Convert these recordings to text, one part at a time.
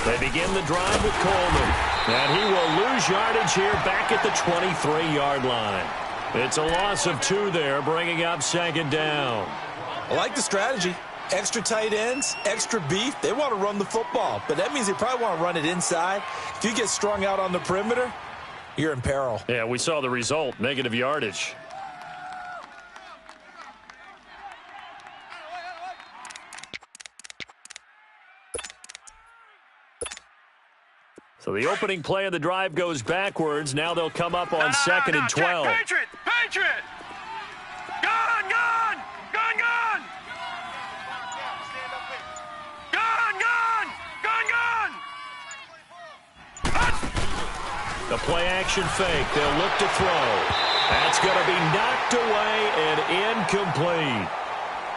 They begin the drive with Coleman. And he will lose yardage here back at the 23-yard line. It's a loss of 2 there, bringing up second down. I like the strategy. Extra tight ends, extra beef. They want to run the football, but that means they probably want to run it inside. If you get strung out on the perimeter, you're in peril. Yeah, we saw the result, negative yardage. So the opening play of the drive goes backwards. Now they'll come up on second and 12. Patriot! Patriot! Gone! Gone! Gone! Gone! Gone! Gone! Gone! Gone! The play action fake. They'll look to throw. That's going to be knocked away and incomplete.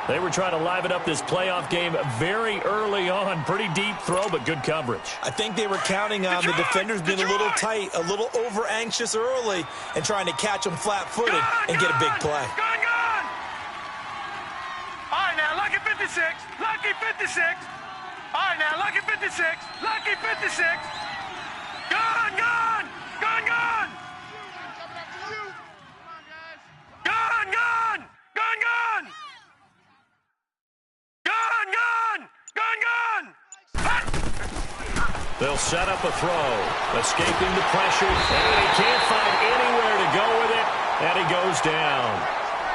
They were trying to liven up this playoff game very early on. Pretty deep throw, but good coverage. I think they were counting on the defenders being a little tight, a little over-anxious early, and trying to catch them flat-footed and get a big play. Gone, gone! All right, now, lucky 56. Lucky 56. All right, now, lucky 56. Lucky 56. Gone, gone! Gone, gone! Gone, gone! Gone, gone! Gone, gone! Gone, gone! They'll set up a throw. Escaping the pressure. And he can't find anywhere to go with it. And he goes down.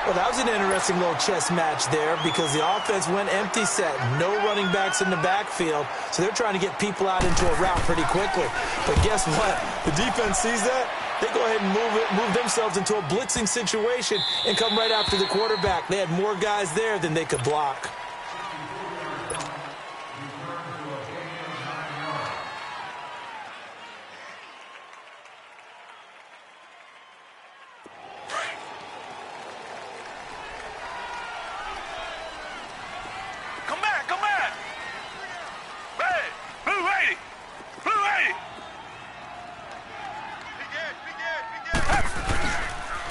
Well, that was an interesting little chess match there because the offense went empty set. No running backs in the backfield. So they're trying to get people out into a route pretty quickly. But guess what? The defense sees that. They go ahead and move themselves into a blitzing situation and come right after the quarterback. They had more guys there than they could block.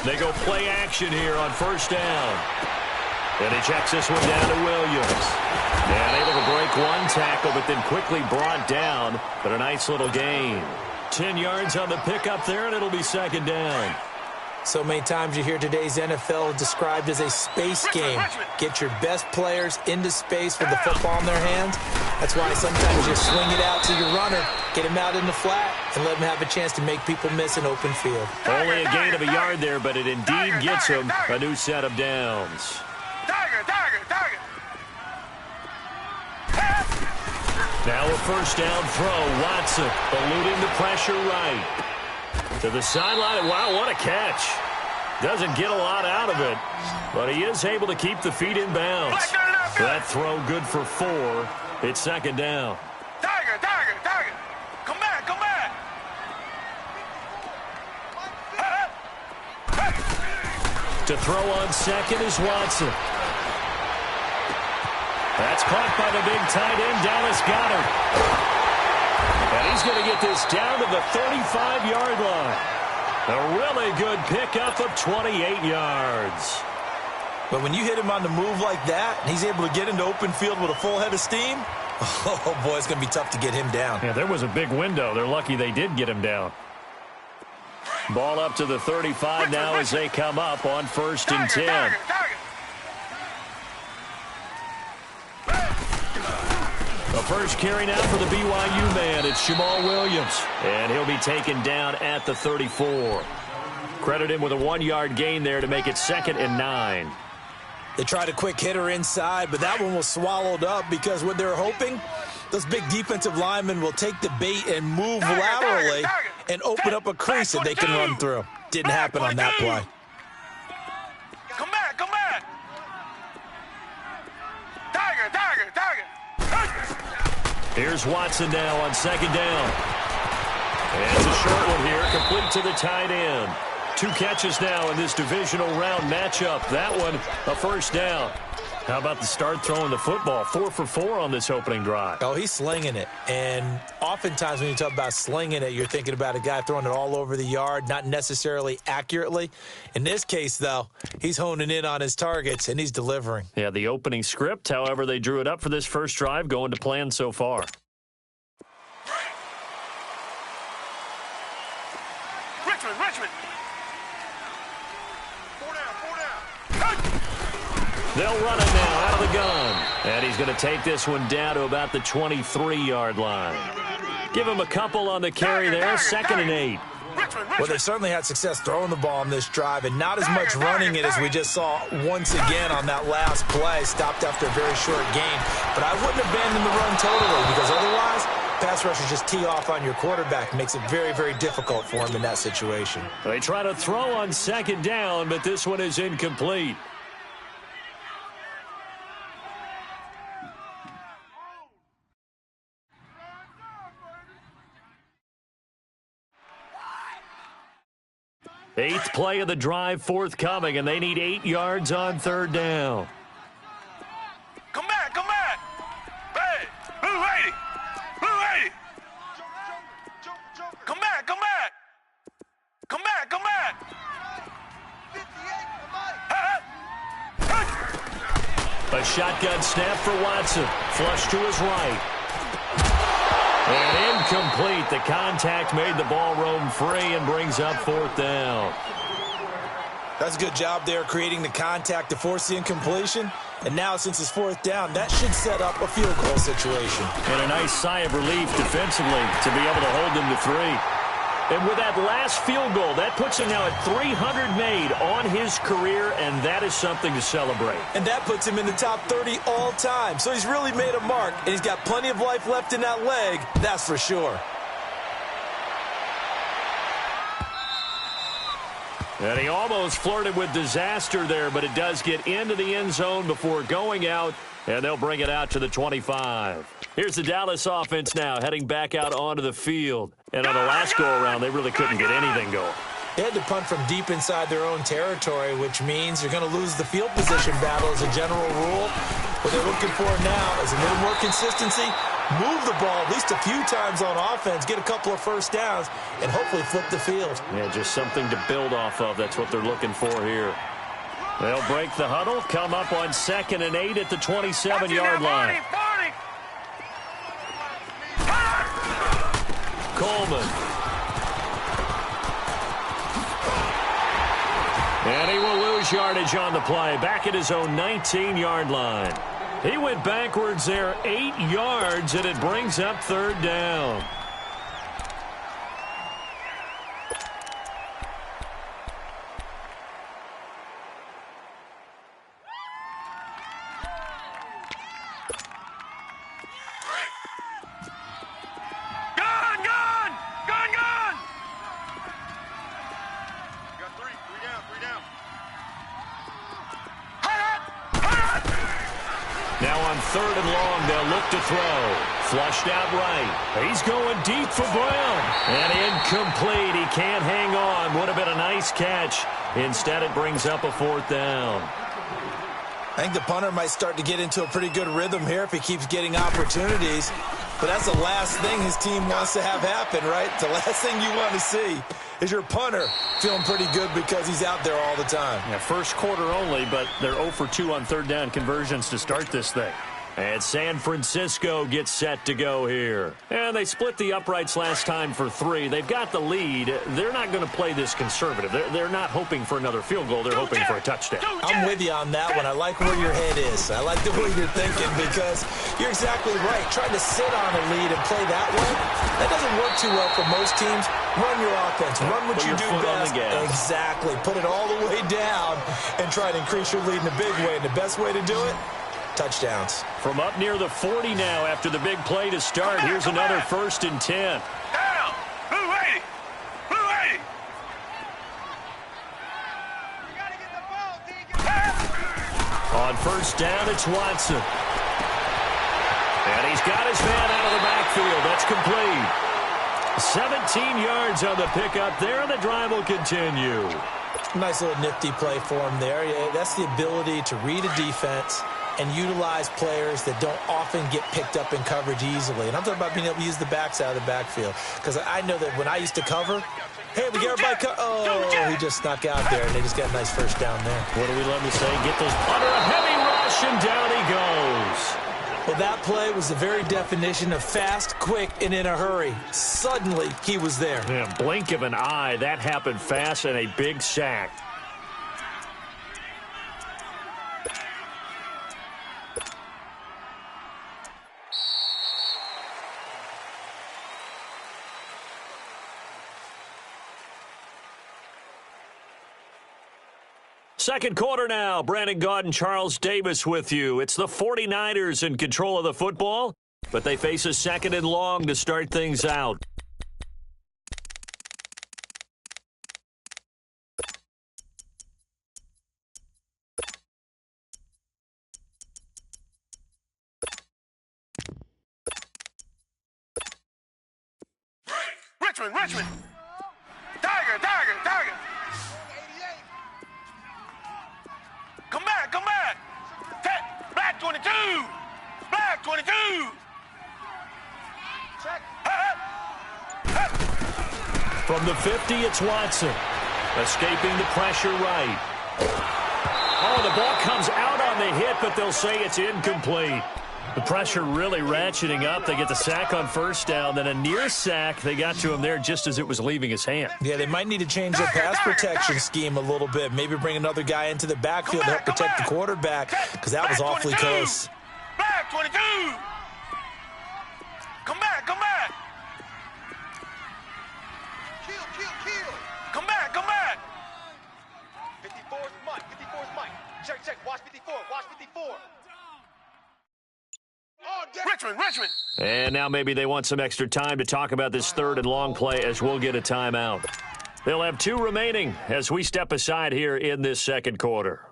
They go play action here on first down. And he checks this one down to Williams. And able to break one tackle, but then quickly brought down. But a nice little gain. 10 yards on the pickup there, and it'll be second down. So many times you hear today's NFL described as a space game. Get your best players into space with the football in their hands. That's why sometimes you swing it out to your runner, get him out in the flat, and let him have a chance to make people miss an open field. Only a gain of a yard there, but it indeed gets him a new set of downs. Now a first down throw. Watson eluding the pressure right. To the sideline. Wow, what a catch. Doesn't get a lot out of it, but he is able to keep the feet in bounds. That throw good for 4. It's second down. Tiger. Come back. To throw on second is Watson. That's caught by the big tight end, Dallas Goedert. And he's going to get this down to the 35-yard line. A really good pickup of 28 yards. But when you hit him on the move like that, and he's able to get into open field with a full head of steam, oh, boy, it's going to be tough to get him down. Yeah, there was a big window. They're lucky they did get him down. Ball up to the 35 now as they come up on first and 10. The first carry now for the BYU man. It's Jamal Williams. And he'll be taken down at the 34. Credit him with a 1-yard gain there to make it second and 9. They tried a quick hitter inside, but that one was swallowed up because what they're hoping, those big defensive linemen will take the bait and move laterally and open up a crease that they can run through. Didn't happen on that play. Come back. Tiger. Here's Watson now on second down. And it's a short one here, complete to the tight end. 2 catches now in this divisional round matchup. That one, a first down. How about the start throwing the football? 4 for 4 on this opening drive. Oh, he's slinging it. And oftentimes when you talk about slinging it, you're thinking about a guy throwing it all over the yard, not necessarily accurately. In this case, though, he's honing in on his targets, and he's delivering. Yeah, the opening script, however, they drew it up for this first drive, going to plan so far. They'll run it now out of the gun. And he's going to take this one down to about the 23-yard line. Give him a couple on the carry there, 2nd and 8. Well, they certainly had success throwing the ball on this drive, and not as much running it as we just saw once again on that last play. Stopped after a very short gain. But I wouldn't abandon the run totally, because otherwise, pass rushers just tee off on your quarterback. Makes it very, very difficult for him in that situation. They try to throw on 2nd down, but this one is incomplete. Eighth play of the drive forthcoming, and they need 8 yards on 3rd down. Come back, come back. Hey, 280. 280. Come back, come back. Come back, come back. 58, A shotgun snap for Watson. Flush to his right. And incomplete. The contact made the ball roam free and brings up 4th down. That's a good job there creating the contact to force the incompletion. And now, since it's 4th down, that should set up a field goal situation. And a nice sigh of relief defensively to be able to hold them to 3. And with that last field goal, that puts him now at 300 made on his career, and that is something to celebrate. And that puts him in the top 30 all time. So he's really made a mark, and he's got plenty of life left in that leg, that's for sure. And he almost flirted with disaster there, but it does get into the end zone before going out, and they'll bring it out to the 25. Here's the Dallas offense now heading back out onto the field. And on the last go-around, they really couldn't get anything going. They had to punt from deep inside their own territory, which means you're going to lose the field position battle as a general rule. What they're looking for now is a little more consistency, move the ball at least a few times on offense, get a couple of first downs, and hopefully flip the field. Yeah, just something to build off of. That's what they're looking for here. They'll break the huddle, come up on 2nd and 8 at the 27-yard line. 40. Coleman. And he will lose yardage on the play, back at his own 19-yard line. He went backwards there 8 yards, and it brings up 3rd down. Now on 3rd and long, they'll look to throw. Flushed out right. He's going deep for Brown. And incomplete. He can't hang on. Would have been a nice catch. Instead, it brings up a 4th down. I think the punter might start to get into a pretty good rhythm here if he keeps getting opportunities. But that's the last thing his team wants to have happen, right? The last thing you want to see is your punter feeling pretty good because he's out there all the time. Yeah, first quarter only, but they're 0 for 2 on 3rd down conversions to start this thing. And San Francisco gets set to go here. And they split the uprights last time for 3. They've got the lead. They're not going to play this conservative. They're not hoping for another field goal. They're hoping for a touchdown. I'm with you on that one. I like where your head is. I like the way you're thinking because you're exactly right. Trying to sit on a lead and play that way, that doesn't work too well for most teams. Run your offense. Run what you do best. Exactly. Put it all the way down and try to increase your lead in a big way. And the best way to do it, touchdowns. From up near the 40 now after the big play to start. Here's another 1st and 10. Down. 280. 280. You got to get the ball, D. On 1st down, it's Watson. And he's got his man out of the backfield. That's complete. 17 yards on the pickup there, and the drive will continue. Nice little nifty play for him there. Yeah, that's the ability to read a defense and utilize players that don't often get picked up in coverage easily. And I'm talking about being able to use the backs out of the backfield. Because I know that when I used to cover, hey, we get everybody he just snuck out there, and they just got a nice first down there. What do we love to say? Get those under a heavy rush, and down he goes. Well, that play was the very definition of fast, quick, and in a hurry. Suddenly, he was there. Yeah, blink of an eye. That happened fast, and a big sack. Second quarter now. Brandon Gaudin, Charles Davis with you. It's the 49ers in control of the football, but they face a second and long to start things out. Richmond. Tiger. Come back. Black 22. Check. From the 50, it's Watson. Escaping the pressure right. Oh, the ball comes out on the hit, but they'll say it's incomplete. The pressure really ratcheting up. They get the sack on first down, then a near sack. They got to him there just as it was leaving his hand. Yeah, they might need to change their pass protection scheme a little bit. Maybe bring another guy into the backfield to help protect the quarterback, because that was awfully close. Black 22. Come back. Kill. Come back. 54's Mike. Check. Watch 54. Richmond. And now maybe they want some extra time to talk about this third and long play as we'll get a timeout. They'll have 2 remaining as we step aside here in this second quarter.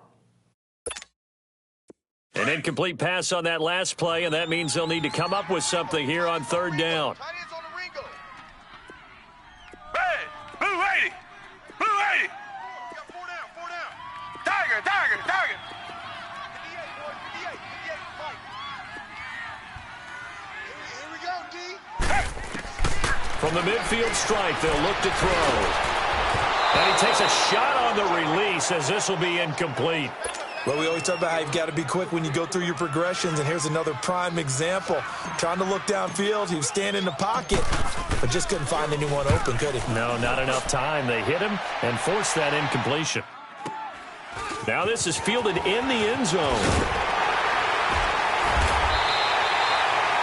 An incomplete pass on that last play, and that means they'll need to come up with something here on third down. Red, blue 80. Four down. Tiger. 58, boys, 58, Mike. Here we go, D. From the midfield stripe, they'll look to throw. And he takes a shot on the release as this will be incomplete. Well, we always talk about how you've got to be quick when you go through your progressions, and here's another prime example. Trying to look downfield, he was standing in the pocket, but just couldn't find anyone open, could he? No, not enough time. They hit him and forced that incompletion. Now this is fielded in the end zone.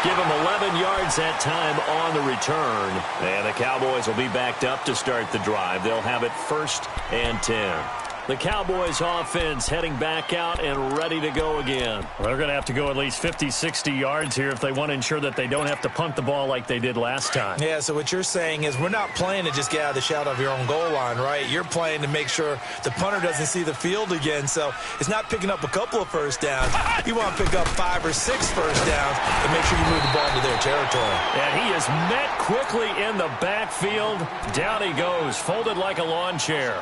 Give him 11 yards that time on the return. And the Cowboys will be backed up to start the drive. They'll have it 1st and 10. The Cowboys offense heading back out and ready to go again. Well, they're going to have to go at least 50, 60 yards here if they want to ensure that they don't have to punt the ball like they did last time. Yeah, so what you're saying is we're not playing to just get out of the shadow of your own goal line, right? You're playing to make sure the punter doesn't see the field again. So it's not picking up a couple of first downs. You want to pick up 5 or 6 first downs and make sure you move the ball into their territory. And he is met quickly in the backfield. Down he goes, folded like a lawn chair.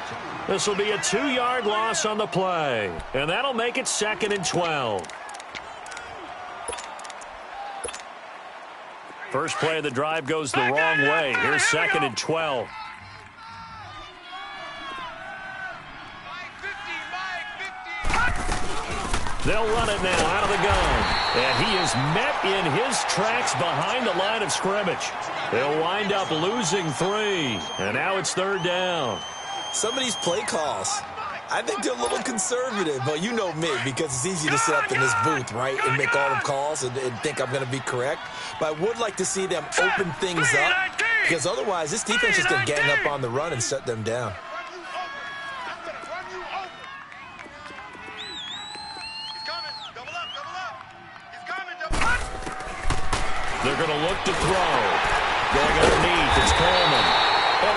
This will be a 2-yard loss on the play, and that'll make it 2nd and 12. First play of the drive goes the wrong way. Here's 2nd and 12. They'll run it now out of the gun. And he is met in his tracks behind the line of scrimmage. They'll wind up losing 3, and now it's 3rd down. Some of these play calls, I think they're a little conservative. But you know me, because it's easy to sit up in this booth, right, and make all the calls and think I'm going to be correct. But I would like to see them open things up, because otherwise this defense is going to gang up on the run and shut them down. They're going to look to throw. Going underneath, it's Coleman. And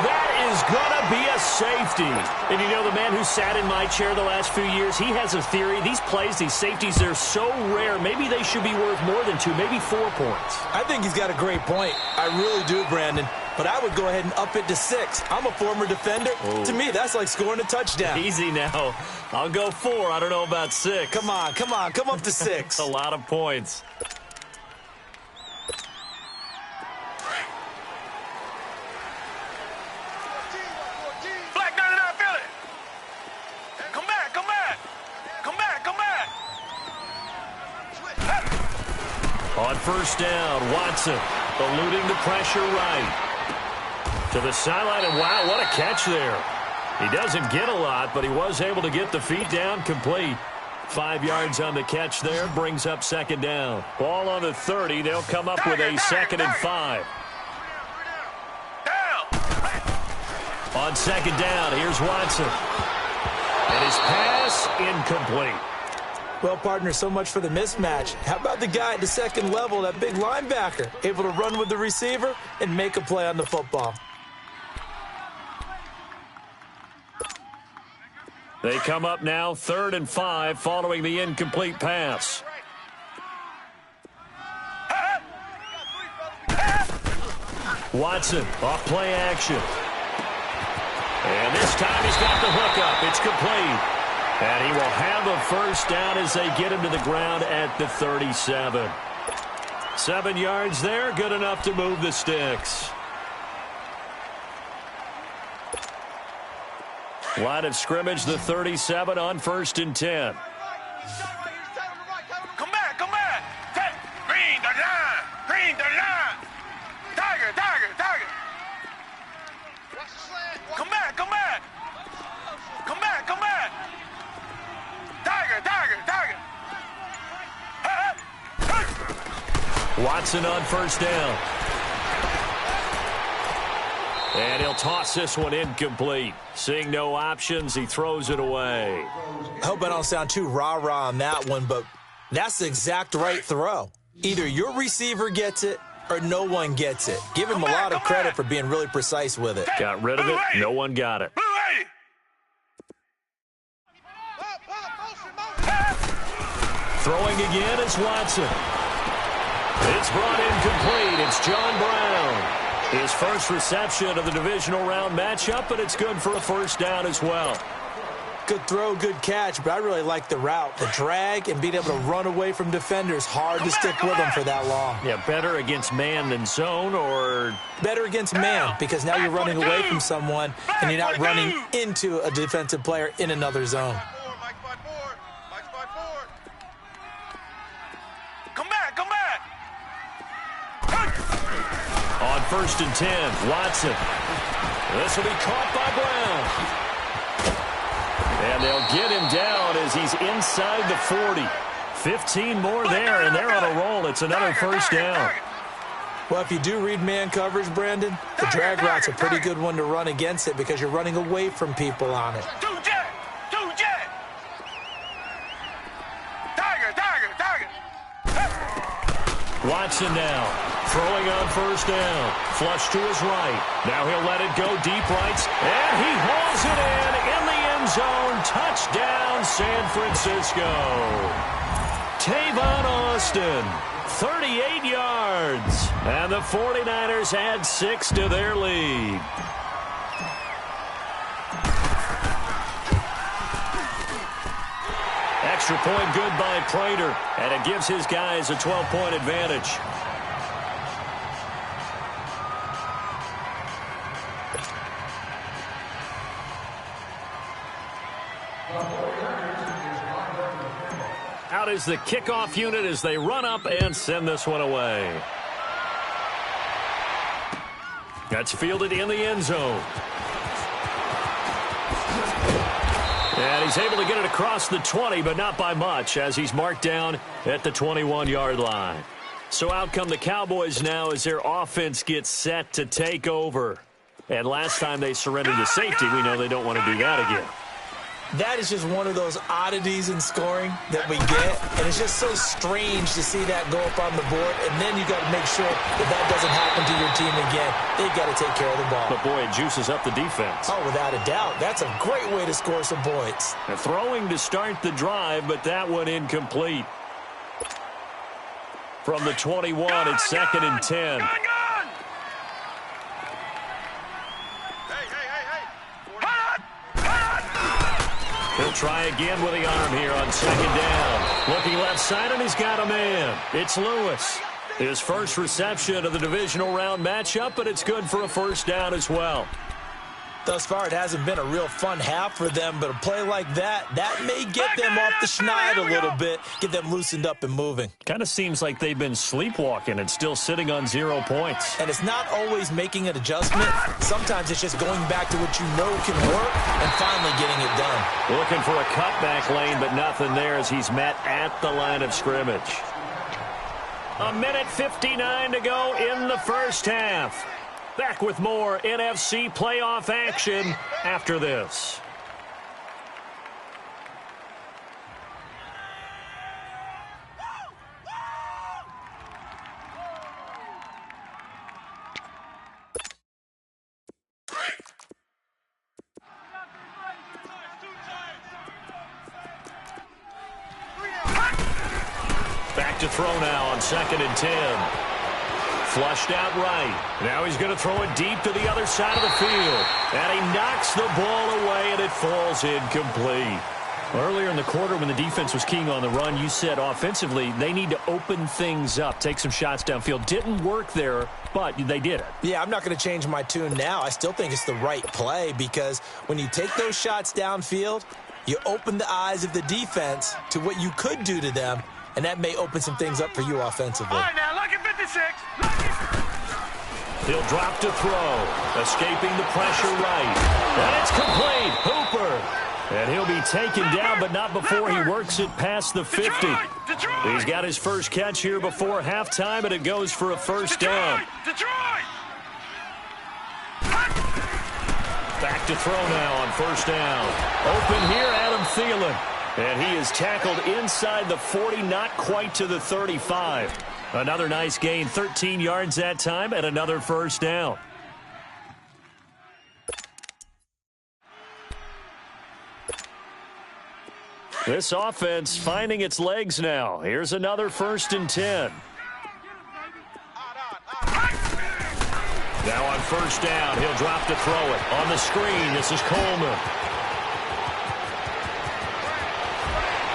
that is going to be a safety. And you know, the man who sat in my chair the last few years, he has a theory. These plays, these safeties, they're so rare. Maybe they should be worth more than 2, maybe 4 points. I think he's got a great point. I really do, Brandon. But I would go ahead and up it to 6. I'm a former defender. To me, that's like scoring a touchdown. Easy now. I'll go 4. I don't know about 6. Come on. Come up to 6. A lot of points. On first down, Watson eluding the pressure right. To the sideline, and wow, what a catch there. He doesn't get a lot, but he was able to get the feet down complete. 5 yards on the catch there, brings up 2nd down. Ball on the 30, they'll come up with a 2nd and 5. On 2nd down, here's Watson. And his pass incomplete. Well, partner, so much for the mismatch. How about the guy at the second level, that big linebacker, able to run with the receiver and make a play on the football? They come up now 3rd and 5 following the incomplete pass. Watson off play action. And this time he's got the hookup. It's complete. And he will have a first down as they get him to the ground at the 37. 7 yards there, good enough to move the sticks. Line of scrimmage, the 37 on 1st and 10. Come back, come back. Green the line. Green the line. Tiger, tiger, tiger. Come back, come back. Come back, come back. Tiger, tiger, tiger. Watson on 1st down. And he'll toss this one incomplete. Seeing no options, he throws it away. I hope I don't sound too rah-rah on that one, but that's the exact right throw. Either your receiver gets it or no one gets it. Give him a lot of credit for being really precise with it. Got rid of it. No one got it. Throwing again is Watson. It's brought incomplete. It's John Brown. His first reception of the divisional round matchup, but it's good for a first down as well. Good throw, good catch, but I really like the route. The drag and being able to run away from defenders, hard to stick with them for that long. Yeah, better against man than zone, or better against man, because now you're running away from someone and you're not running into a defensive player in another zone. Come back, come back. On 1st and 10, Watson. This will be caught by Brown. And they'll get him down as he's inside the 40. 15 more there, and they're on a roll. It's another first down. Well, if you do read man coverage, Brandon, the drag route's a pretty good one to run against it because you're running away from people on it. Two jet. Tiger, tiger, tiger. Watson now, throwing on 1st down. Flush to his right. Now he'll let it go deep right, and he hauls it in the end zone. Touchdown, San Francisco. Tavon Austin, 38 yards. And the 49ers add 6 to their lead. Extra point good by Prater, and it gives his guys a 12-point advantage. Out is the kickoff unit as they run up and send this one away. That's fielded in the end zone. And he's able to get it across the 20, but not by much, as he's marked down at the 21-yard line. So out come the Cowboys now as their offense gets set to take over. And last time they surrendered to safety, we know they don't want to do that again. That is just one of those oddities in scoring that we get, and it's just so strange to see that go up on the board, and then you got to make sure that doesn't happen to your team again. They've got to take care of the ball. But, boy, it juices up the defense. Oh, without a doubt. That's a great way to score some points. And throwing to start the drive, but that one incomplete. From the 21, it's 2nd and 10. He'll try again with the arm here on 2nd down. Looking left side, and he's got a man. It's Lewis. His first reception of the divisional round matchup, but it's good for a first down as well. Thus far, it hasn't been a real fun half for them, but a play like that may get them off the schneid a little bit, get them loosened up and moving. Kind of seems like they've been sleepwalking and still sitting on 0 points. And it's not always making an adjustment. Sometimes it's just going back to what you know can work and finally getting it done. Looking for a cutback lane, but nothing there as he's met at the line of scrimmage. 1:59 to go in the first half. Back with more NFC playoff action after this. Back to throw now on 2nd and 10. Flushed out right. Now he's going to throw it deep to the other side of the field. And he knocks the ball away, and it falls incomplete. Earlier in the quarter when the defense was keying on the run, you said offensively they need to open things up, take some shots downfield. Didn't work there, but they did it. Yeah, I'm not going to change my tune now. I still think it's the right play because when you take those shots downfield, you open the eyes of the defense to what you could do to them, and that may open some things up for you offensively. All right, now, lucky 56. He'll drop to throw, escaping the pressure right. And it's complete. Hooper. And he'll be taken down, but not before he works it past the 50. Detroit! He's got his first catch here before halftime, and it goes for a first down. Detroit! Back to throw now on first down. Open here, Adam Thielen. And he is tackled inside the 40, not quite to the 35. Another nice gain, 13 yards that time, and another first down. This offense finding its legs now. Here's another 1st and 10. Now on first down, he'll drop to throw it. On the screen, this is Coleman.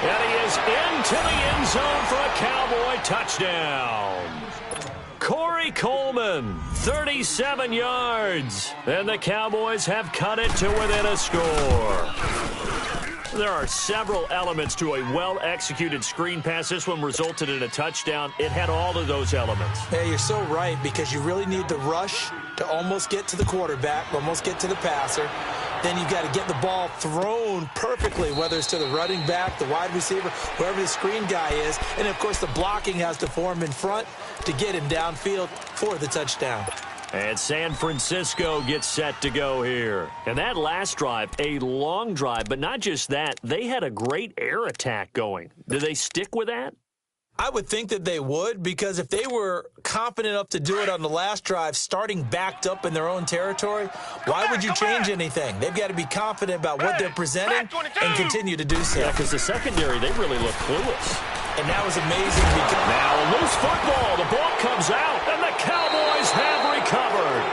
And he is into the end zone for a Cowboy touchdown. Corey Coleman, 37 yards. And the Cowboys have cut it to within a score. There are several elements to a well-executed screen pass. This one resulted in a touchdown. It had all of those elements. Yeah, you're so right because you really need the rush to almost get to the quarterback, almost get to the passer. Then you've got to get the ball thrown perfectly, whether it's to the running back, the wide receiver, wherever the screen guy is. And, of course, the blocking has to form in front to get him downfield for the touchdown. And San Francisco gets set to go here. And that last drive, a long drive, but not just that. They had a great air attack going. Do they stick with that? I would think that they would because if they were confident enough to do it on the last drive, starting backed up in their own territory, why would you change anything? They've got to be confident about what they're presenting and continue to do so. Yeah, because the secondary, they really look clueless. And that was amazing because now a loose football. The ball comes out, and the Cowboys have recovered.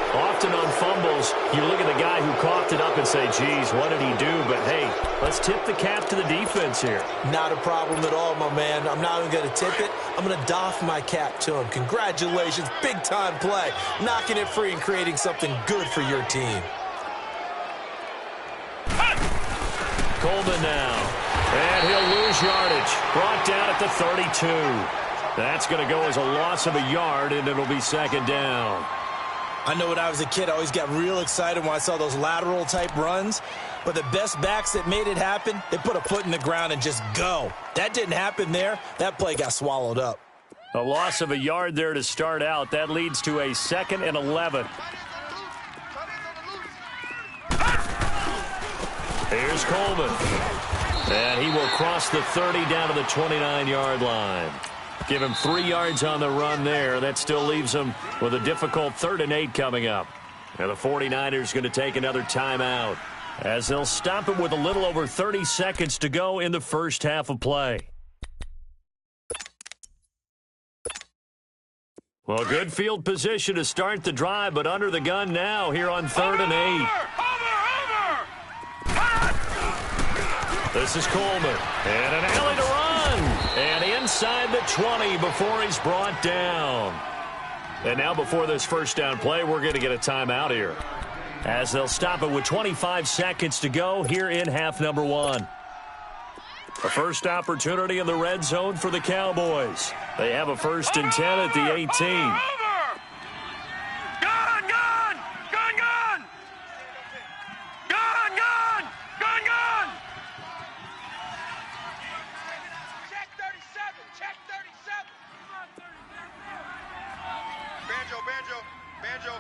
Often on fumbles, you look at the guy who coughed it up and say, geez, what did he do? But, hey, let's tip the cap to the defense here. Not a problem at all, my man. I'm not even going to tip it. I'm going to doff my cap to him. Congratulations. Big-time play. Knocking it free and creating something good for your team. Coleman now. And he'll lose yardage. Brought down at the 32. That's going to go as a loss of a yard, and it'll be 2nd down. I know when I was a kid, I always got real excited when I saw those lateral-type runs. But the best backs that made it happen, they put a foot in the ground and just go. That didn't happen there. That play got swallowed up. A loss of a yard there to start out. That leads to a 2nd and 11. Here's Coleman. And he will cross the 30 down to the 29-yard line. Give him 3 yards on the run there. That still leaves him with a difficult 3rd and 8 coming up. And the 49ers going to take another timeout as they'll stop it with a little over 30 seconds to go in the first half of play. Well, good field position to start the drive, but under the gun now here on 3rd and 8. This is Coleman. And an alley to run. And inside the 20 before he's brought down. And now before this first down play, we're going to get a timeout here, as they'll stop it with 25 seconds to go here in half number 1. A first opportunity in the red zone for the Cowboys. They have a 1st and 10 at the 18. Banjo.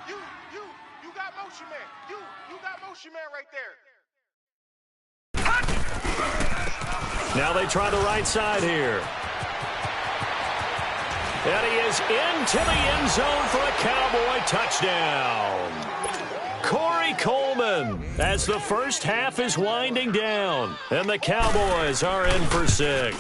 You got motion man. You got motion man right there. Now they try the right side here. And he is into the end zone for a Cowboy touchdown. Corey Coleman, as the first half is winding down, and the Cowboys are in for 6.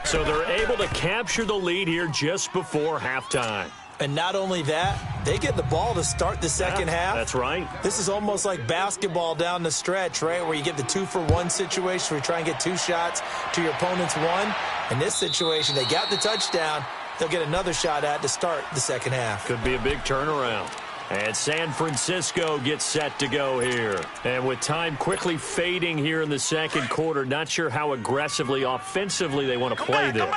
So they're able to capture the lead here just before halftime. And not only that, they get the ball to start the second half. That's right. This is almost like basketball down the stretch, right, where you get the 2-for-1 situation where you try and get 2 shots to your opponent's 1. In this situation, they got the touchdown. They'll get another shot at to start the second half. Could be a big turnaround. And San Francisco gets set to go here. And with time quickly fading here in the second quarter, not sure how aggressively, offensively they want to play this.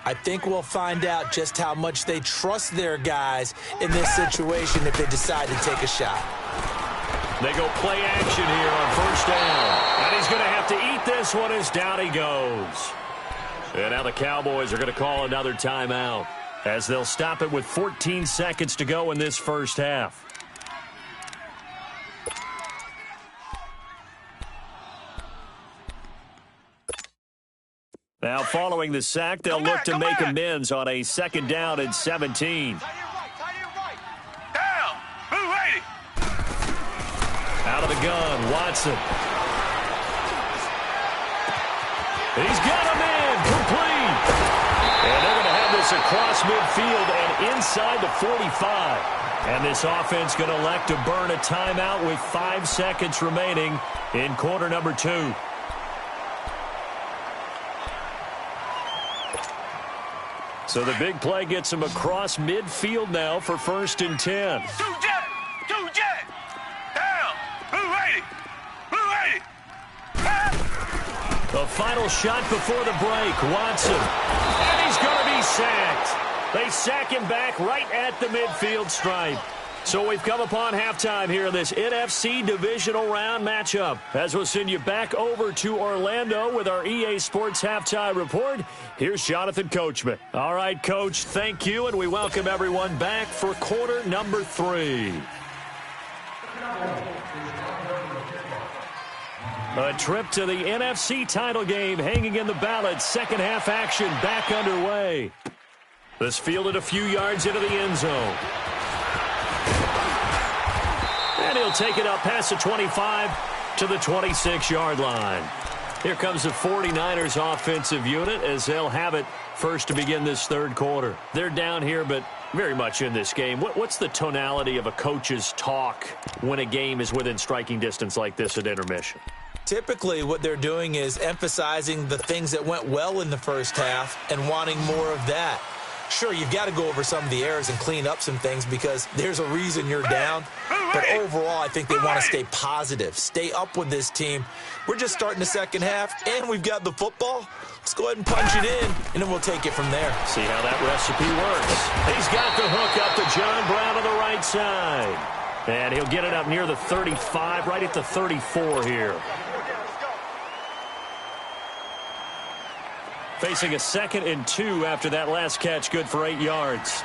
I think we'll find out just how much they trust their guys in this situation if they decide to take a shot. They go play action here on first down. And he's going to have to eat this one as down he goes. And now the Cowboys are going to call another timeout, as they'll stop it with 14 seconds to go in this first half. Now, following the sack, they'll look to make amends on a second down and 17. Down. Move 80. Out of the gun, Watson. He's got him in, complete. And they're going to have this across midfield and inside the 45. And this offense going to elect to burn a timeout with 5 seconds remaining in quarter number 2. So the big play gets him across midfield now for 1st and 10. 2 jet. 2 jet. Down. Move 80. Move 80. The final shot before the break, Watson. And he's going to be sacked. They sack him back right at the midfield stripe. So we've come upon halftime here in this NFC Divisional Round matchup. As we'll send you back over to Orlando with our EA Sports Halftime Report, here's Jonathan Coachman. All right, Coach, thank you, and we welcome everyone back for quarter number 3. A trip to the NFC title game hanging in the balance. Second half action back underway. This fielded a few yards into the end zone. And he'll take it up past the 25 to the 26-yard line. Here comes the 49ers offensive unit as they'll have it first to begin this third quarter. They're down here, but very much in this game. What's the tonality of a coach's talk when a game is within striking distance like this at intermission? Typically, what they're doing is emphasizing the things that went well in the first half and wanting more of that. Sure, you've got to go over some of the errors and clean up some things because there's a reason you're down. But overall, I think they want to stay positive, stay up with this team. We're just starting the second half, and we've got the football. Let's go ahead and punch it in, and then we'll take it from there. See how that recipe works. He's got the hook up to John Brown on the right side. And he'll get it up near the 35, right at the 34 here. Facing a 2nd and 2 after that last catch, good for 8 yards.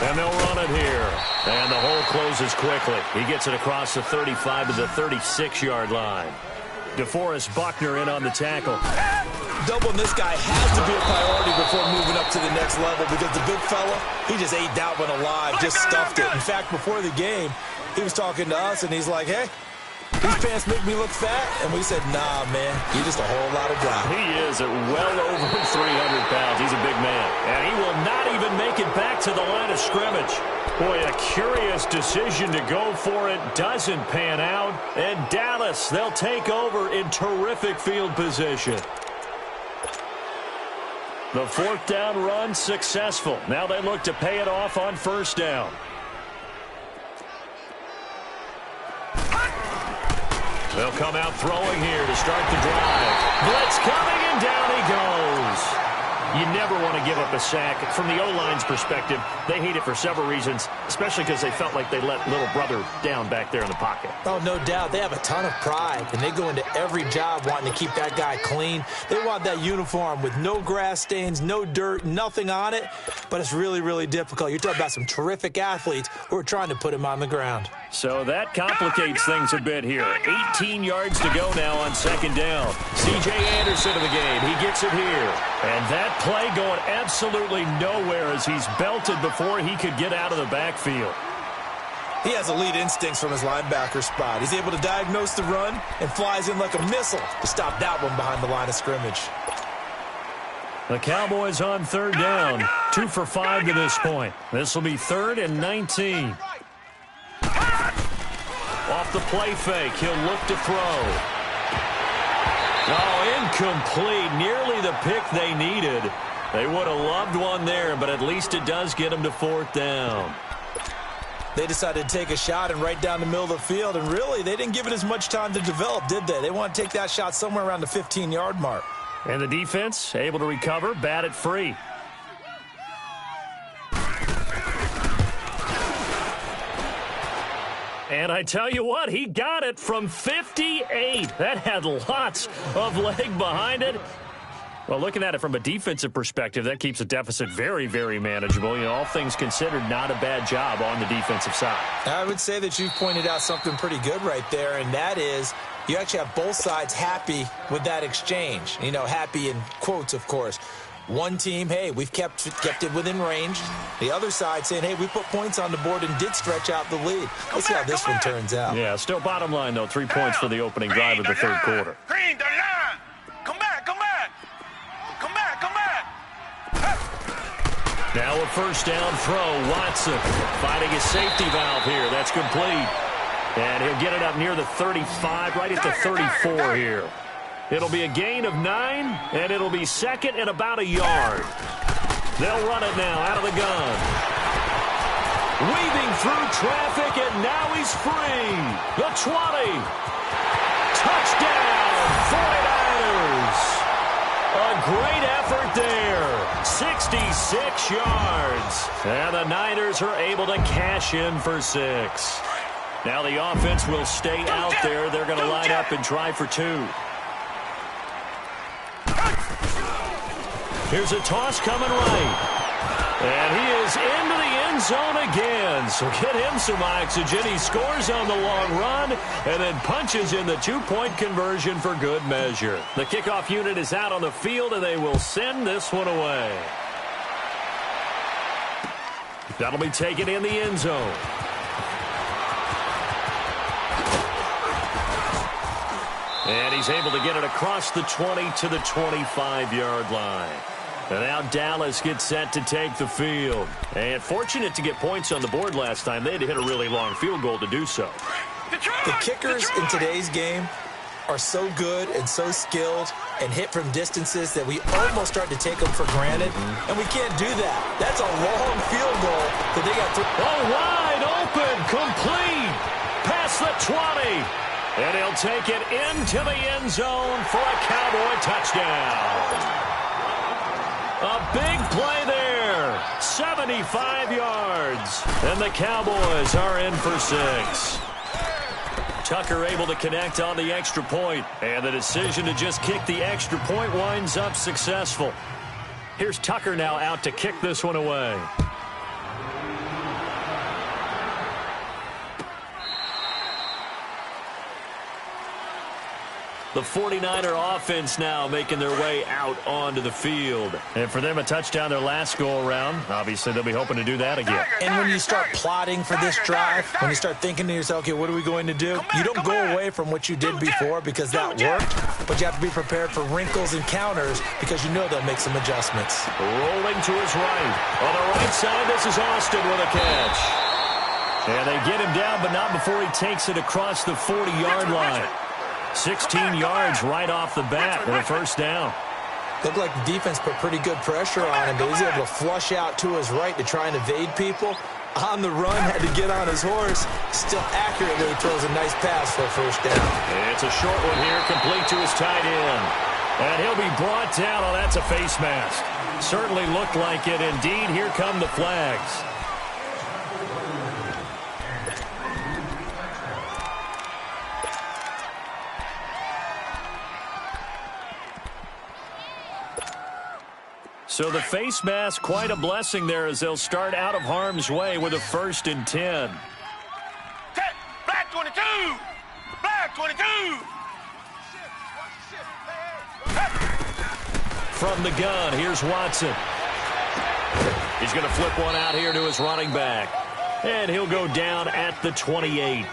And they'll run it here. And the hole closes quickly. He gets it across the 35 to the 36-yard line. DeForest Buckner in on the tackle. Doubling this guy has to be a priority before moving up to the next level because the big fella, he just ate that one alive, just stuffed it. In fact, before the game, he was talking to us, and he's like, hey, these pants make me look fat. And we said, nah, man, you're just a whole lot of guy. He is at well over 300 pounds. He's a big man. And he will not even make it back to the line of scrimmage. Boy, a curious decision to go for it. Doesn't pan out. And Dallas, they'll take over in terrific field position. The 4th down run successful. Now they look to pay it off on first down. They'll come out throwing here to start the drive. Blitz coming, and down he goes. You never want to give up a sack. From the O-line's perspective, they hate it for several reasons, especially because they felt like they let little brother down back there in the pocket. Oh, no doubt. They have a ton of pride, and they go into every job wanting to keep that guy clean. They want that uniform with no grass stains, no dirt, nothing on it, but it's really, really difficult. You're talking about some terrific athletes who are trying to put him on the ground. So that complicates things a bit here. 18 yards to go now on second down. C.J. Anderson in the game. He gets it here. And that play going absolutely nowhere as he's belted before he could get out of the backfield. He has elite instincts from his linebacker spot. He's able to diagnose the run and flies in like a missile to stop that one behind the line of scrimmage. The Cowboys on third down. 2 for 5 to this point. This will be 3rd and 19. Off the play fake, he'll look to throw. Oh, incomplete. Nearly the pick they needed. They would have loved one there, but at least it does get them to 4th down. They decided to take a shot and right down the middle of the field, and really, they didn't give it as much time to develop, did they? They want to take that shot somewhere around the 15-yard mark. And the defense able to recover, bat it free. And I tell you what, he got it from 58. That had lots of leg behind it. Well, looking at it from a defensive perspective, that keeps a deficit very, very manageable. You know, all things considered, not a bad job on the defensive side. I would say that you've pointed out something pretty good right there, and that is you actually have both sides happy with that exchange. You know, happy in quotes, of course. One team, hey, we've kept it within range. The other side saying, hey, we put points on the board and did stretch out the lead. Let's see how this one turns out. Yeah, still bottom line, though, 3 points for the opening drive of the third quarter. Green, the line. Come back, come back. Come back, come back. Now a first down throw. Watson finding his safety valve here. That's complete. And he'll get it up near the 35, right at the 34 here. It'll be a gain of 9, and it'll be 2nd and about a yard. They'll run it now out of the gun. Weaving through traffic, and now he's free. The 20. Touchdown, 49ers. A great effort there. 66 yards. And the Niners are able to cash in for 6. Now the offense will stay out there. They're going to line up and try for 2. Here's a toss coming right. And he is into the end zone again. So get him some oxygen. He scores on the long run and then punches in the 2-point conversion for good measure. The kickoff unit is out on the field, and they will send this one away. That'll be taken in the end zone. And he's able to get it across the 20 to the 25-yard line. And now Dallas gets set to take the field. And fortunate to get points on the board last time. They had to hit a really long field goal to do so. The kickers in today's game are so good and so skilled and hit from distances that we almost start to take them for granted. And we can't do that. That's a long field goal that they got to. Oh, wide open, complete, past the 20. And he'll take it into the end zone for a Cowboy touchdown. A big play there, 75 yards, and the Cowboys are in for 6. Tucker able to connect on the extra point, and the decision to just kick the extra point winds up successful. Here's Tucker now out to kick this one away. The 49er offense now making their way out onto the field. And for them, a touchdown their last go-around. Obviously, they'll be hoping to do that again. And when you start plotting for this drive, when you start thinking to yourself, okay, what are we going to do? You don't go away from what you did before because that worked, but you have to be prepared for wrinkles and counters because you know they'll make some adjustments. Rolling to his right. On the right side, this is Austin with a catch. And they get him down, but not before he takes it across the 40-yard line. 16 yards right off the bat for a first down. Looked like the defense put pretty good pressure on him, but he's able to flush out to his right to try and evade people. On the run, had to get on his horse. Still accurately throws a nice pass for a first down. It's a short one here, complete to his tight end. And he'll be brought down. Oh, that's a face mask. Certainly looked like it. Indeed, here come the flags. So the face mask, quite a blessing there as they'll start out of harm's way with a 1st and 10. 22. Black 22. From the gun, here's Watson. He's going to flip one out here to his running back. And he'll go down at the 28.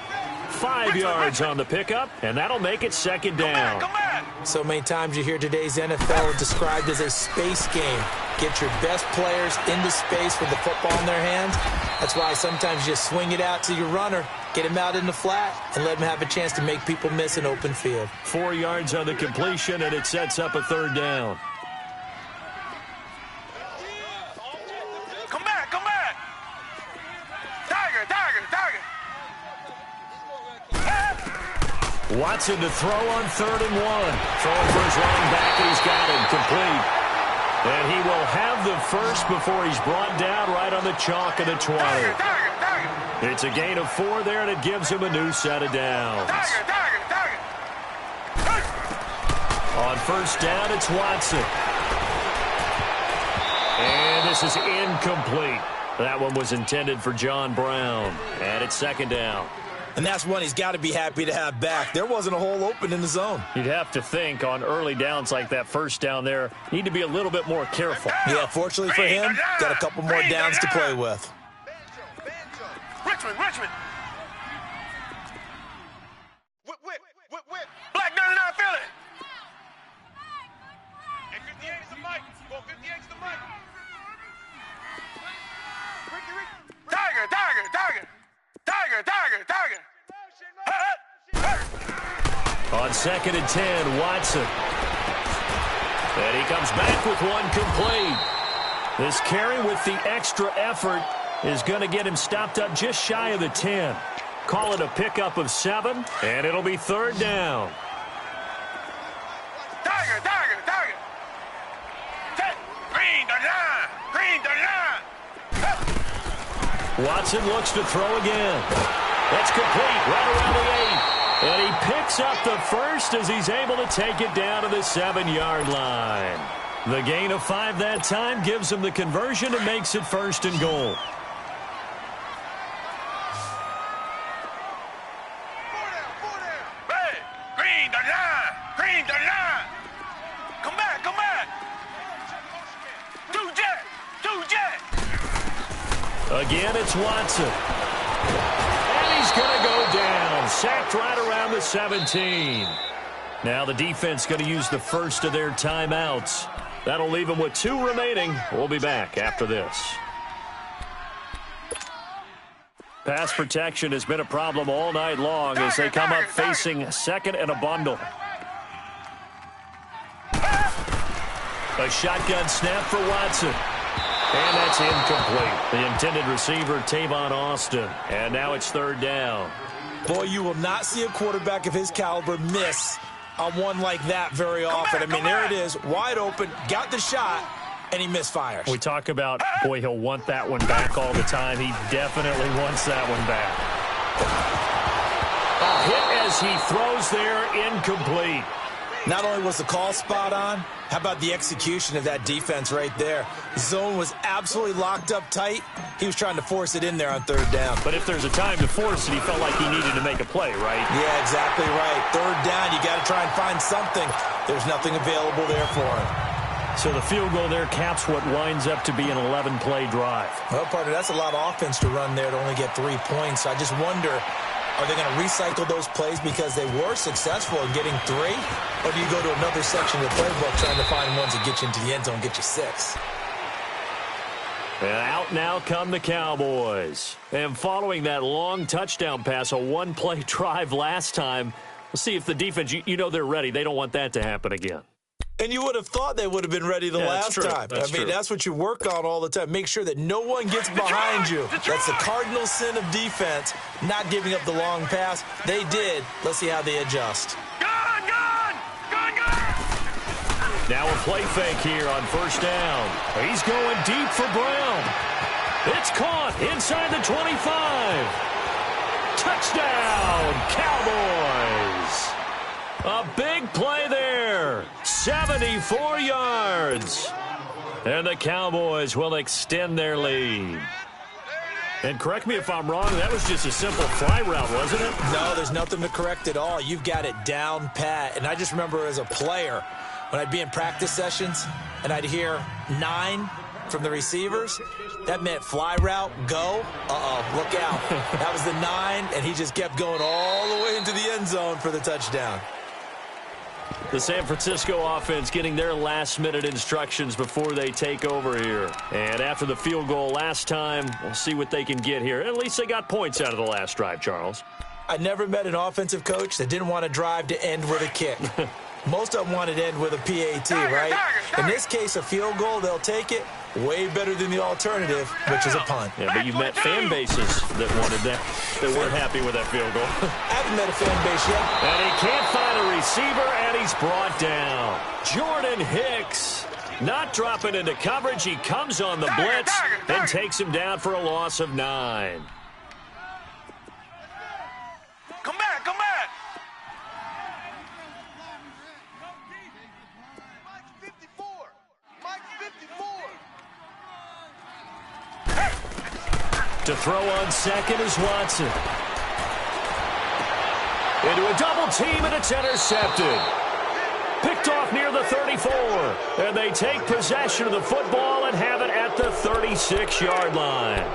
5 yards on the pickup, and that'll make it second down. Come back. So many times you hear today's NFL described as a space game. Get your best players into space with the football in their hands. That's why sometimes you just swing it out to your runner, get him out in the flat, and let him have a chance to make people miss an open field. 4 yards on the completion, and it sets up a third down. Come back. Come back. Tiger. Watson to throw on 3rd and 1. Throwing for his running back, and he's got him complete. And he will have the first before he's brought down right on the chalk of the 20. Tiger. It's a gain of 4 there, and it gives him a new set of downs. Tiger. On first down, it's Watson. And this is incomplete. That one was intended for John Brown. And it's second down. And that's one he's got to be happy to have back. There wasn't a hole open in the zone. You'd have to think on early downs like that first down there, need to be a little bit more careful. Yeah, fortunately for him, got a couple more downs to play with. Richmond. Whip. Black 99 Philly. And 58 is the mic. Go 58 is the mic. Tiger. On 2nd and 10, Watson. And he comes back with one complete. This carry with the extra effort is going to get him stopped up just shy of the 10. Call it a pickup of 7, and it'll be third down. Tiger. Green the line. Watson looks to throw again. That's complete right around the 8. And he picks up the first as he's able to take it down to the 7-yard line. The gain of 5 that time gives him the conversion and makes it 1st and goal. Hey, green the line. Come back. 2 jet. Again, it's Watson. And he's going to go down. Sacked right around the 17. Now the defense going to use the first of their timeouts. That'll leave them with 2 remaining. We'll be back after this. Pass protection has been a problem all night long as they come up facing 2nd and a bundle. A shotgun snap for Watson. And that's incomplete. The intended receiver, Tavon Austin. And now it's 3rd down. Boy, you will not see a quarterback of his caliber miss on one like that very often. I mean, there it is, wide open, got the shot, and he misfires. We talk about, boy, he'll want that one back all the time. He definitely wants that one back. A hit as he throws there, incomplete. Not only was the call spot on, how about the execution of that defense right there? Zone was absolutely locked up tight. He was trying to force it in there on 3rd down. But if there's a time to force it, he felt like he needed to make a play, right? Yeah, exactly right. 3rd down, you got to try and find something. There's nothing available there for him. So the field goal there caps what winds up to be an 11-play drive. Well, partner, that's a lot of offense to run there to only get 3 points. I just wonder, are they going to recycle those plays because they were successful in getting 3? Or do you go to another section of the playbook trying to find ones that get you into the end zone and get you 6? And out now come the Cowboys. And following that long touchdown pass, a 1-play drive last time, we'll see if the defense, you know they're ready. They don't want that to happen again. And you would have thought they would have been ready the last time. That's what you work on all the time. Make sure that no one gets behind you. That's the cardinal sin of defense, not giving up the long pass. They did. Let's see how they adjust. Now a play fake here on first down. He's going deep for Brown. It's caught inside the 25. Touchdown, Cowboys. A big play there. 74 yards. And the Cowboys will extend their lead. And correct me if I'm wrong, that was just a simple fly route, wasn't it? No, there's nothing to correct at all. You've got it down pat. And I just remember as a player, when I'd be in practice sessions and I'd hear 9 from the receivers, that meant fly route, go. Look out. That was the 9, and he just kept going all the way into the end zone for the touchdown. The San Francisco offense getting their last-minute instructions before they take over here. And after the field goal last time, we'll see what they can get here. At least they got points out of the last drive, Charles. I never met an offensive coach that didn't want to drive to end with a kick. Most of them wanted to end with a PAT, right? In this case, a field goal, they'll take it. Way better than the alternative, which is a punt. Yeah, but you've met fan bases that wanted that, that weren't happy with that field goal. I haven't met a fan base yet. And he can't find a receiver, and he's brought down. Jordan Hicks not dropping into coverage. He comes on the blitz and takes him down for a loss of 9. Come back, come back. Mike's 54. Mike's 54. To throw on second is Watson. Into a double team, and it's intercepted. Picked off near the 34. And they take possession of the football and have it at the 36-yard line.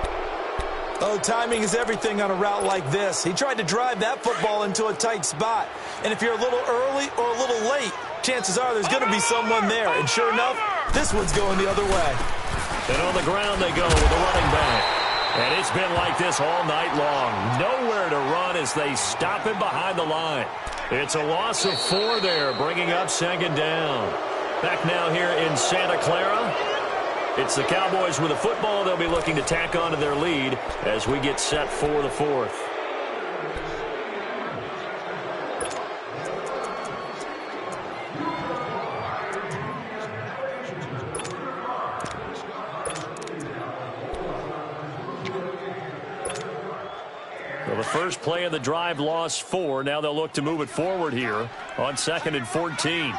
Oh, timing is everything on a route like this. He tried to drive that football into a tight spot. And if you're a little early or a little late, chances are there's going to be someone there. And sure enough, this one's going the other way. And on the ground they go with the running back. And it's been like this all night long. Nowhere to run as they stop him behind the line. It's a loss of 4 there, bringing up second down. Back now here in Santa Clara. It's the Cowboys with the football. They'll be looking to tack on to their lead as we get set for the 4th. Well, the first play of the drive lost 4. Now they'll look to move it forward here on 2nd and 14.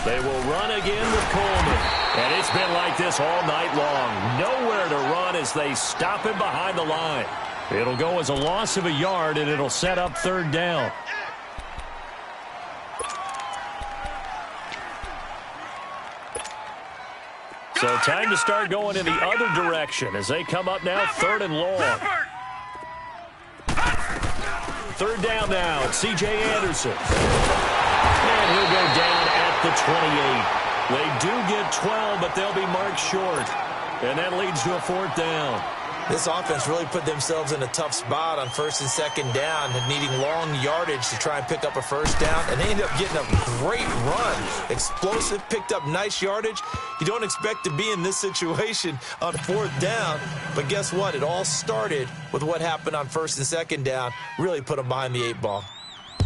They will run again with Coleman. And it's been like this all night long. Nowhere to run as they stop him behind the line. It'll go as a loss of a yard, and it'll set up 3rd down. So time to start going in the other direction as they come up now 3rd and long. 3rd down now. It's C.J. Anderson. And he'll go down at the 28. They do get 12, but they'll be marked short. And that leads to a 4th down. This offense really put themselves in a tough spot on 1st and 2nd down, needing long yardage to try and pick up a 1st down. And they ended up getting a great run. Explosive, picked up nice yardage. You don't expect to be in this situation on 4th down. But guess what? It all started with what happened on 1st and 2nd down. Really put them behind the 8 ball.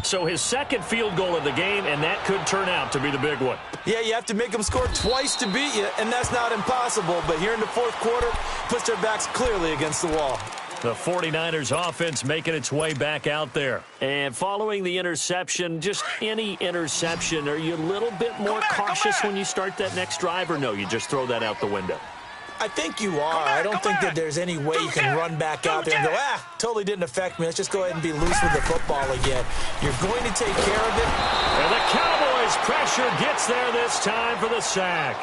So his 2nd field goal of the game, and that could turn out to be the big one. Yeah, you have to make them score twice to beat you, and that's not impossible. But here in the 4th quarter, puts their backs clearly against the wall. The 49ers offense making its way back out there. And following the interception, just any interception, are you a little bit more cautious when you start that next drive, or no, you just throw that out the window? I think you are. I don't think that there's any way you can run back out there and go, totally didn't affect me. Let's just go ahead and be loose with the football again. You're going to take care of it. And the Cowboys' pressure gets there this time for the sack.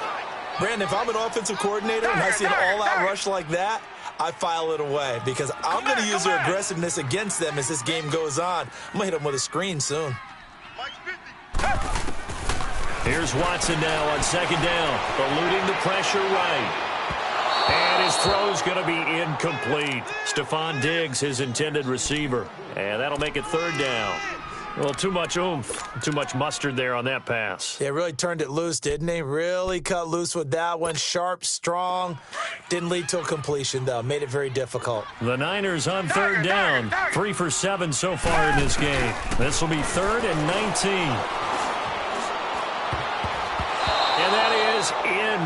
Brandon, if I'm an offensive coordinator and I see an all-out rush like that, I file it away because I'm going to use their aggressiveness against them as this game goes on. I'm going to hit them with a screen soon. Here's Watson now on 2nd down, eluding the pressure right. And his throw's going to be incomplete. Stephon Diggs, his intended receiver. And that'll make it 3rd down. Well, too much oomph, too much mustard there on that pass. Yeah, really turned it loose, didn't he? Really cut loose with that one. Sharp, strong. Didn't lead to a completion, though. Made it very difficult. The Niners on 3rd down. 3 for 7 so far in this game. This will be 3rd and 19. And that is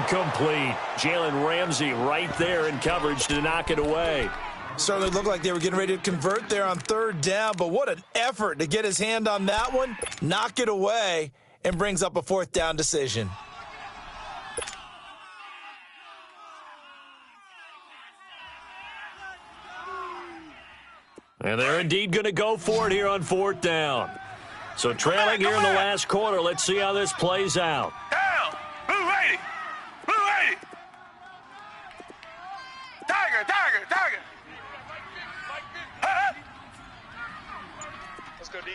incomplete. Jalen Ramsey right there in coverage to knock it away. Certainly looked like they were getting ready to convert there on 3rd down, but what an effort to get his hand on that one, knock it away, and brings up a 4th down decision. And they're indeed going to go for it here on 4th down. So trailing here in the last quarter. Let's see how this plays out. Down. Blue 80. Blue 80. Tiger, tiger, tiger. Let's go, D.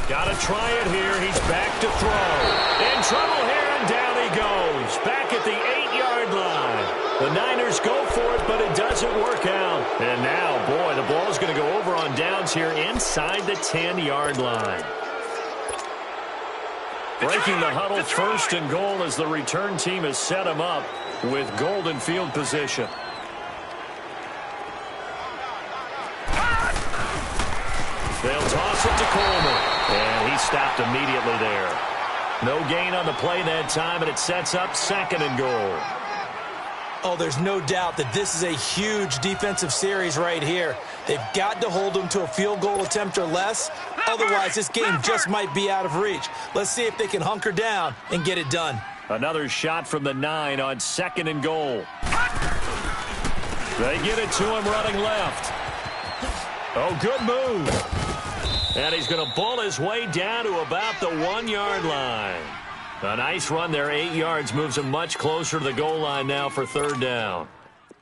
Got to try it here. He's back to throw. In trouble here, and down he goes. Back at the 8-yard line. The Niners go for it, but it doesn't work out. And now, boy, the ball's going to go over on downs here inside the 10-yard line. Breaking the huddle, 1st and goal as the return team has set him up with golden field position. They'll toss it to Coleman, and he stopped immediately there. No gain on the play that time, and it sets up 2nd and goal. Oh, there's no doubt that this is a huge defensive series right here. They've got to hold them to a field goal attempt or less. Otherwise, this game just might be out of reach. Let's see if they can hunker down and get it done. Another shot from the 9 on 2nd and goal. They get it to him running left. Oh, good move. And he's going to bull his way down to about the 1-yard line. A nice run there, 8 yards, moves him much closer to the goal line now for 3rd down.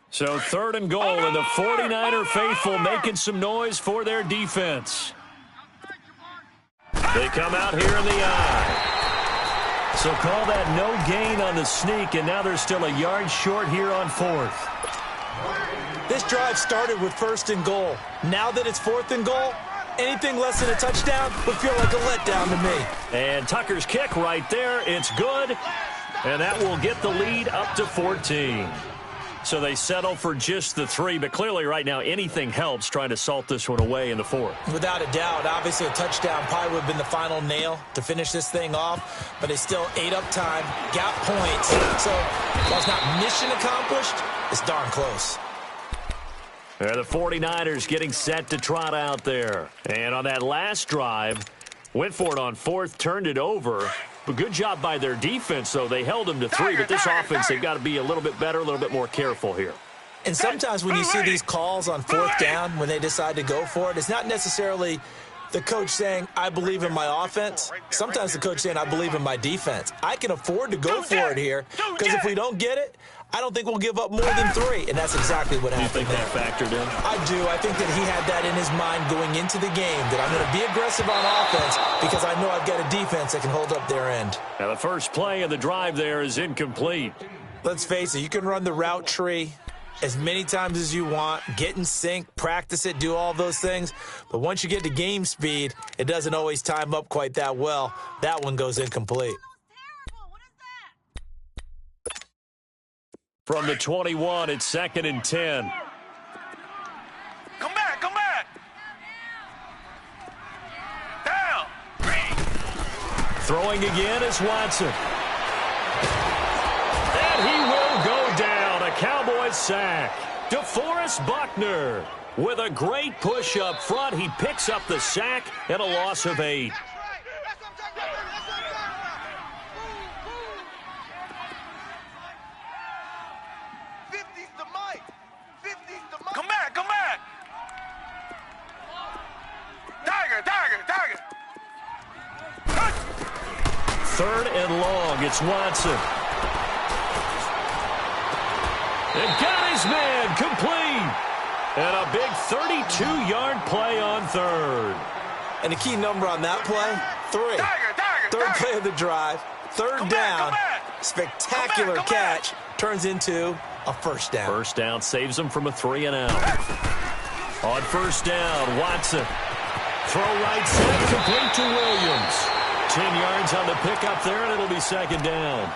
So 3rd and goal, and the 49er faithful making some noise for their defense. They come out here in the eye. So call that no gain on the sneak, and now they're still a yard short here on 4th. This drive started with 1st and goal. Now that it's 4th and goal, anything less than a touchdown would feel like a letdown to me. And Tucker's kick right there. It's good. And that will get the lead up to 14. So they settle for just the 3. But clearly right now anything helps trying to salt this one away in the 4th. Without a doubt. Obviously a touchdown probably would have been the final nail to finish this thing off. But they still ate up time, got points. So while it's not mission accomplished, it's darn close. The 49ers getting set to trot out there. And on that last drive, went for it on 4th, turned it over. But good job by their defense, though. They held them to 3, but this offense, they've got to be a little bit better, a little bit more careful here. And sometimes when you see these calls on 4th down, when they decide to go for it, it's not necessarily the coach saying, I believe in my offense. Sometimes the coach saying, I believe in my defense. I can afford to go for it here, because if we don't get it, I don't think we'll give up more than 3, and that's exactly what happened. You think that factored in? I do. I think that he had that in his mind going into the game, that I'm going to be aggressive on offense because I know I've got a defense that can hold up their end. Now the first play of the drive there is incomplete. Let's face it, you can run the route tree as many times as you want, get in sync, practice it, do all those things. But once you get to game speed, it doesn't always time up quite that well. That one goes incomplete. From the 21, it's 2nd and 10. Come back, come back. Down. Throwing again is Watson. And he will go down. A Cowboys sack. DeForest Buckner with a great push up front. He picks up the sack and a loss of 8. Come back, come back. Tiger, tiger, tiger. 3rd and long. It's Watson. And got his man complete. And a big 32-yard play on 3rd. And the key number on that play, 3. Third play of the drive, 3rd down. Spectacular catch turns into a 1st down. 1st down saves them from a 3 and out. On 1st down, Watson. Throw right side, complete to Williams. 10 yards on the pickup there, and it'll be 2nd down.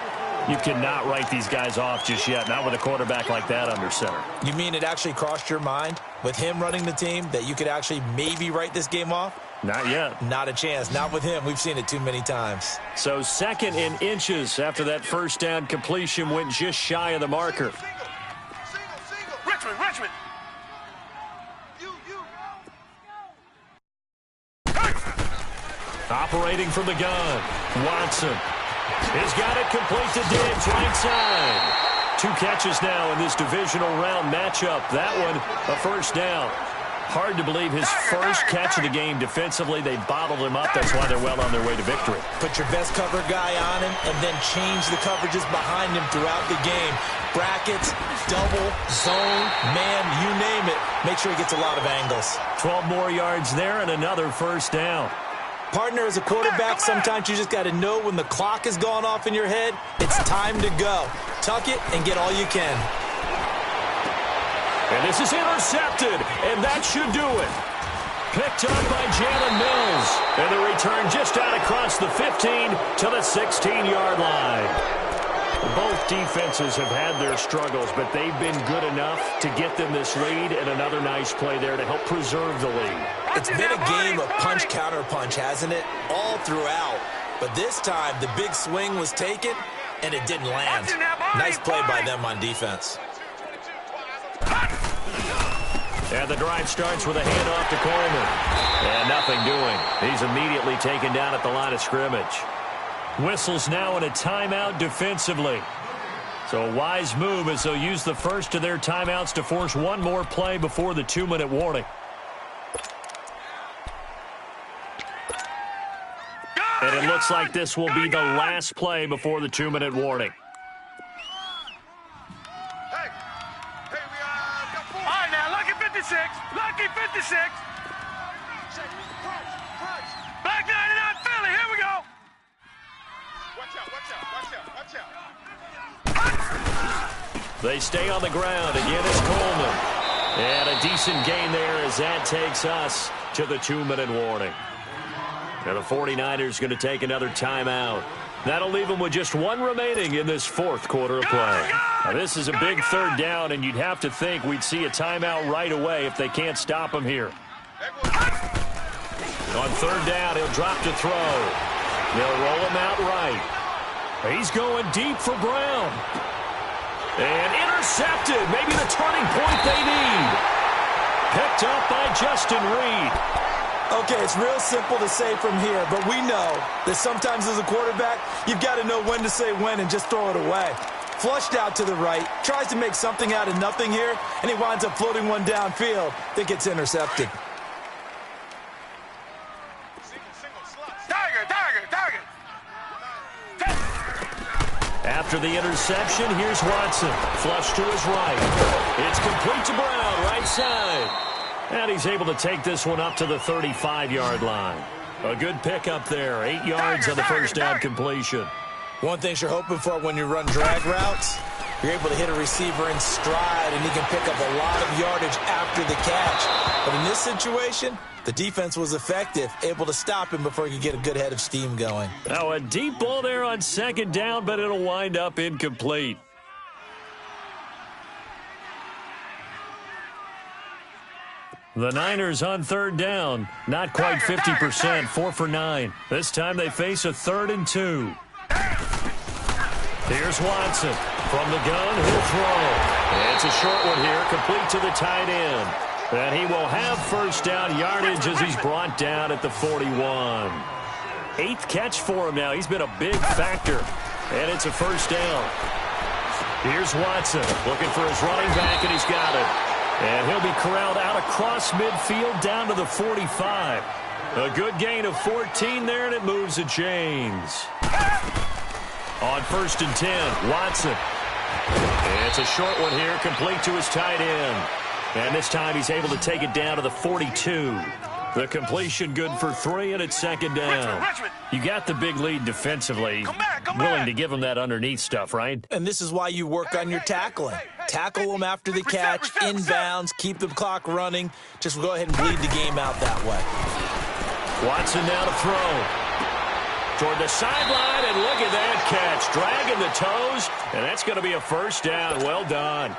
You cannot write these guys off just yet, not with a quarterback like that under center. You mean it actually crossed your mind with him running the team that you could actually maybe write this game off? Not yet. Not a chance. Not with him. We've seen it too many times. So 2nd and inches after that 1st down completion went just shy of the marker. Richmond. Operating from the gun, Watson. He's got it complete to Diggs, right side. 2 catches now in this divisional round matchup. That one, a first down. Hard to believe his first catch of the game defensively. They bottled him up. That's why they're well on their way to victory. Put your best cover guy on him and then change the coverages behind him throughout the game. Brackets, double, zone, man, you name it. Make sure he gets a lot of angles. 12 more yards there and another first down. Partner, as a quarterback, sometimes you just got to know when the clock has gone off in your head, it's time to go. Tuck it and get all you can. And this is intercepted, and that should do it. Picked up by Jalen Mills. And the return just out across the 15 to the 16-yard line. Both defenses have had their struggles, but they've been good enough to get them this lead, and another nice play there to help preserve the lead. It's been a game of punch-counter-punch, hasn't it? All throughout. But this time, the big swing was taken, and it didn't land. Nice play by them on defense. And the drive starts with a handoff to Coleman. And nothing doing. He's immediately taken down at the line of scrimmage. Whistles now in a timeout defensively. So a wise move as they'll use the first of their timeouts to force one more play before the 2-minute warning. And it looks like this will be the last play before the 2-minute warning. Lucky 56. Black 99 Philly, here we go. Watch out. They stay on the ground. Again, it's Coleman. And a decent gain there as that takes us to the 2-minute warning. And the 49ers going to take another timeout. That'll leave them with just one remaining in this fourth quarter of play. Now, this is a big third down, and you'd have to think we'd see a timeout right away if they can't stop him here. On third down, he'll drop to throw. They'll roll him out right. He's going deep for Brown. And intercepted. Maybe the turning point they need. Picked up by Justin Reed. Okay, it's real simple to say from here, but we know that sometimes as a quarterback, you've got to know when to say when and just throw it away. Flushed out to the right, tries to make something out of nothing here, and he winds up floating one downfield that gets intercepted. Tiger. After the interception, here's Watson. Flush to his right. It's complete to Brown, right side. And he's able to take this one up to the 35-yard line. A good pickup there. 8 yards on the first down completion. One thing you're hoping for when you run drag routes, you're able to hit a receiver in stride, and he can pick up a lot of yardage after the catch. But in this situation, the defense was effective, able to stop him before he could get a good head of steam going. Now a deep ball there on second down, but it'll wind up incomplete. The Niners on third down, not quite 50%, 4 for 9. This time they face a 3rd and 2. Here's Watson. From the gun, he'll throw. It's a short one here, complete to the tight end. And he will have first down yardage as he's brought down at the 41. 8th catch for him now. He's been a big factor. And it's a first down. Here's Watson looking for his running back, and he's got it. And he'll be corralled out across midfield down to the 45. A good gain of 14 there, and it moves the chains. On 1st and 10, Watson. It's a short one here, complete to his tight end. And this time he's able to take it down to the 42. The completion good for 3, and it's second down. You got the big lead defensively. Willing to give him that underneath stuff, right? And this is why you work on your tackling. Tackle them after the catch, inbounds, keep the clock running. Just go ahead and bleed the game out that way. Watson now to throw. Toward the sideline, and look at that catch. Dragging the toes, and that's going to be a first down. Well done.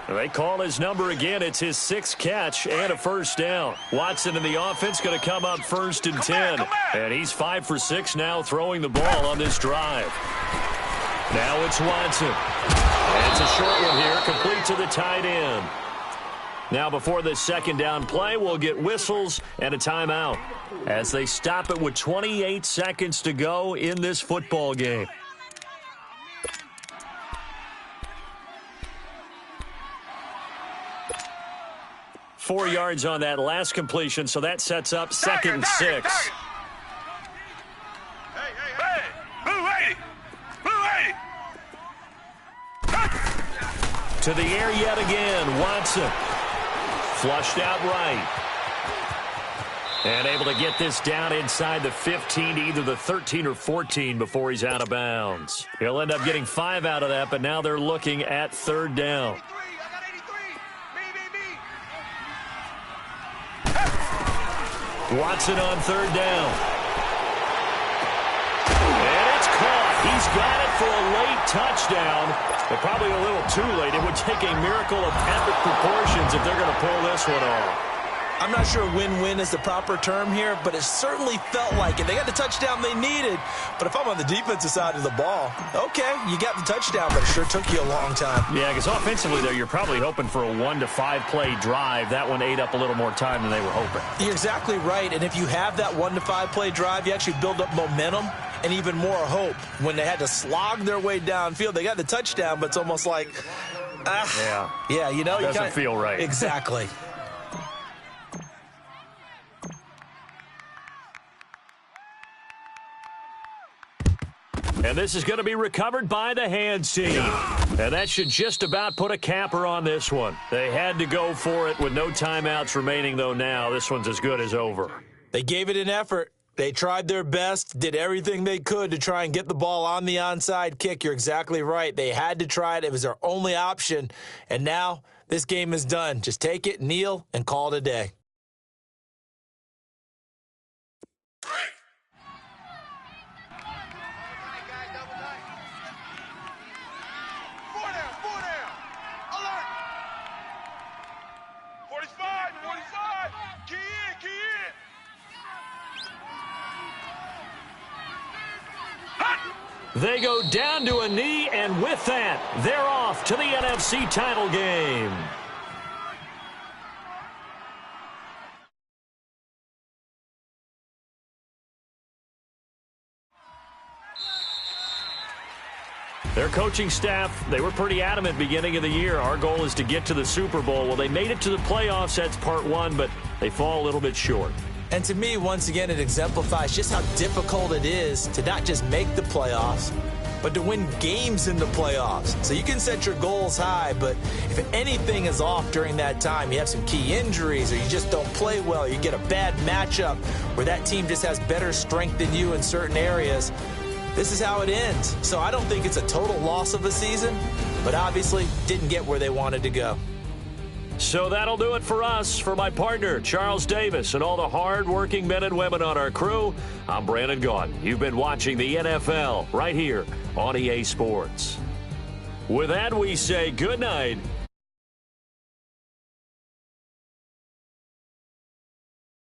They call his number again. It's his 6th catch and a first down. Watson in the offense going to come up 1st and 10. And he's 5 for 6 now throwing the ball on this drive. Now it's Watson. And it's a short one here, complete to the tight end. Now before this second down play, we'll get whistles and a timeout as they stop it with 28 seconds to go in this football game. 4 yards on that last completion, so that sets up 2nd and 6. Hey, blue 80. Blue 80. To the air yet again, Watson. Flushed out right. And able to get this down inside the 15 to either the 13 or 14 before he's out of bounds. He'll end up getting 5 out of that, but now they're looking at 3rd down. Watson on 3rd down. And it's caught. He's got it for a late touchdown, but probably a little too late. It would take a miracle of epic proportions if they're going to pull this one off. I'm not sure win-win is the proper term here, but it certainly felt like it. They got the touchdown they needed, but if I'm on the defensive side of the ball, okay, you got the touchdown, but it sure took you a long time. Yeah, because offensively, though, you're probably hoping for a 1 to 5 play drive. That one ate up a little more time than they were hoping. You're exactly right, and if you have that 1 to 5 play drive, you actually build up momentum and even more hope. When they had to slog their way downfield, they got the touchdown, but it's almost like, yeah, you know, doesn't feel right. Exactly. And this is going to be recovered by the hands team. And that should just about put a capper on this one. They had to go for it with no timeouts remaining, though now this one's as good as over. They gave it an effort. They tried their best, did everything they could to try and get the ball on the onside kick. You're exactly right. They had to try it. It was their only option. And now this game is done. Just take it, kneel, and call it a day. They go down to a knee, and with that, they're off to the NFC title game. Their coaching staff, they were pretty adamant beginning of the year. Our goal is to get to the Super Bowl. Well, they made it to the playoffs. That's part 1, but they fall a little bit short. And to me, once again, it exemplifies just how difficult it is to not just make the playoffs, but to win games in the playoffs. So you can set your goals high, but if anything is off during that time, you have some key injuries or you just don't play well, you get a bad matchup where that team just has better strength than you in certain areas, this is how it ends. So I don't think it's a total loss of a season, but obviously didn't get where they wanted to go. So that'll do it for us. For my partner, Charles Davis, and all the hard-working men and women on our crew, I'm Brandon Gaudin. You've been watching the NFL right here on EA Sports. With that, we say good night